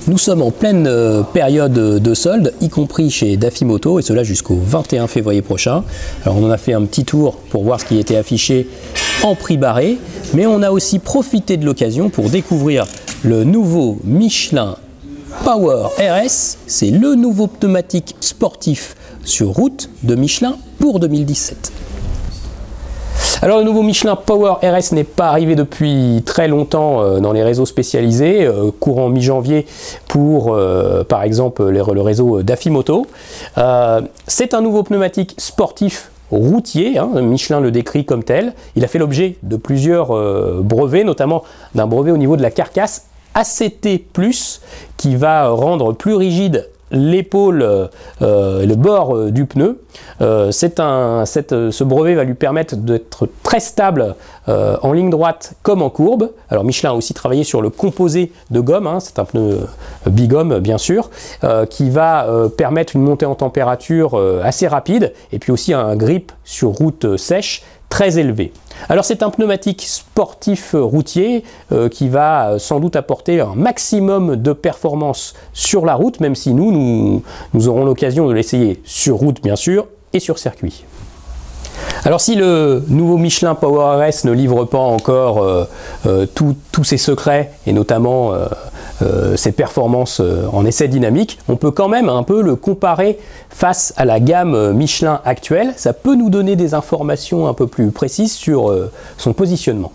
Nous sommes en pleine période de solde, y compris chez Dafimoto, et cela jusqu'au 21 février prochain. Alors on en a fait un petit tour pour voir ce qui était affiché en prix barré, mais on a aussi profité de l'occasion pour découvrir le nouveau Michelin Power RS. C'est le nouveau pneumatique sportif sur route de Michelin pour 2017. Alors le nouveau Michelin Power RS n'est pas arrivé depuis très longtemps dans les réseaux spécialisés, courant mi-janvier pour par exemple le réseau Dafimoto. C'est un nouveau pneumatique sportif routier, hein, Michelin le décrit comme tel. Il a fait l'objet de plusieurs brevets, notamment d'un brevet au niveau de la carcasse ACT+, qui va rendre plus rigide l'épaule, le bord du pneu. Ce brevet va lui permettre d'être très stable en ligne droite comme en courbe. Alors Michelin a aussi travaillé sur le composé de gomme, hein, c'est un pneu bigomme bien sûr, qui va permettre une montée en température assez rapide et puis aussi un grip sur route sèche très élevé. Alors c'est un pneumatique sportif routier qui va sans doute apporter un maximum de performance sur la route, même si nous aurons l'occasion de l'essayer sur route bien sûr et sur circuit. Alors si le nouveau Michelin Power RS ne livre pas encore tous ses secrets et notamment ses performances en essai dynamique, on peut quand même un peu le comparer face à la gamme Michelin actuelle. Ça peut nous donner des informations un peu plus précises sur son positionnement.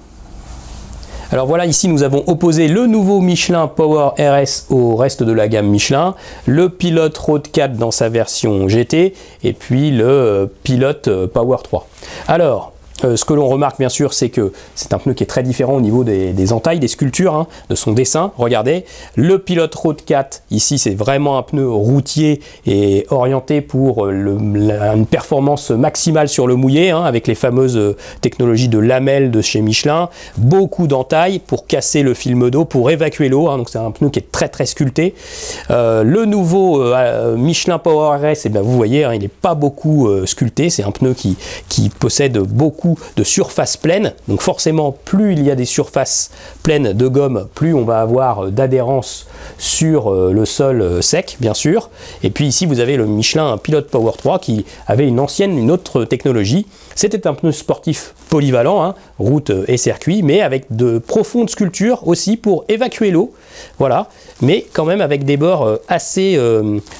Alors voilà, ici nous avons opposé le nouveau Michelin Power RS au reste de la gamme Michelin, le Pilot Road 4 dans sa version GT et puis le Pilot Power 3. Alors, ce que l'on remarque bien sûr, c'est que c'est un pneu qui est très différent au niveau des entailles, des sculptures, hein, de son dessin. Regardez, le Pilot Road 4, ici c'est vraiment un pneu routier et orienté pour une performance maximale sur le mouillé, hein, avec les fameuses technologies de lamelles de chez Michelin. Beaucoup d'entailles pour casser le film d'eau, pour évacuer l'eau, hein, donc c'est un pneu qui est très sculpté. Le nouveau Michelin Power RS, eh bien, vous voyez, hein, il n'est pas beaucoup sculpté, c'est un pneu qui possède beaucoup de surface pleine, donc forcément plus il y a des surfaces pleines de gomme, plus on va avoir d'adhérence sur le sol sec bien sûr. Et puis ici vous avez le Michelin Pilot Power 3 qui avait une autre technologie. C'était un pneu sportif polyvalent, hein, route et circuit, mais avec de profondes sculptures aussi pour évacuer l'eau, voilà, mais quand même avec des bords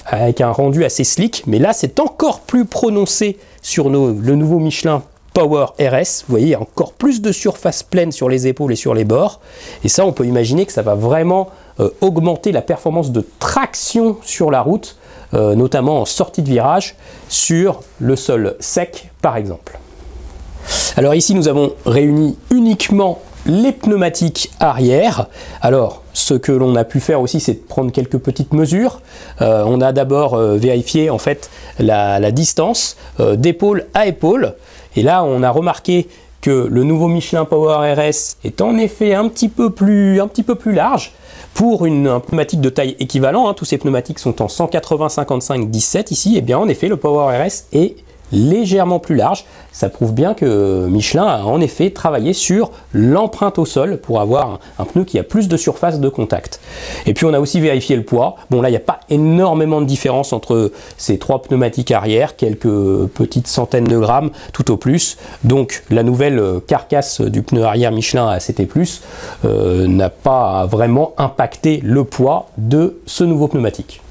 avec un rendu assez slick. Mais là c'est encore plus prononcé sur le nouveau Michelin Power RS. Vous voyez, il y a encore plus de surface pleine sur les épaules et sur les bords. Et ça, on peut imaginer que ça va vraiment augmenter la performance de traction sur la route, notamment en sortie de virage, sur le sol sec, par exemple. Alors ici, nous avons réuni uniquement les pneumatiques arrière. Alors, ce que l'on a pu faire aussi, c'est de prendre quelques petites mesures. On a d'abord vérifié en fait la distance d'épaule à épaule. Et là, on a remarqué que le nouveau Michelin Power RS est en effet un petit peu plus large pour un pneumatique de taille équivalente. Hein, tous ces pneumatiques sont en 180-55-17 ici. Et bien, en effet, le Power RS est légèrement plus large. Ça prouve bien que Michelin a en effet travaillé sur l'empreinte au sol pour avoir un pneu qui a plus de surface de contact. Et puis on a aussi vérifié le poids. Bon là il n'y a pas énormément de différence entre ces trois pneumatiques arrière, quelques petites centaines de grammes tout au plus. Donc la nouvelle carcasse du pneu arrière Michelin ACT+, n'a pas vraiment impacté le poids de ce nouveau pneumatique.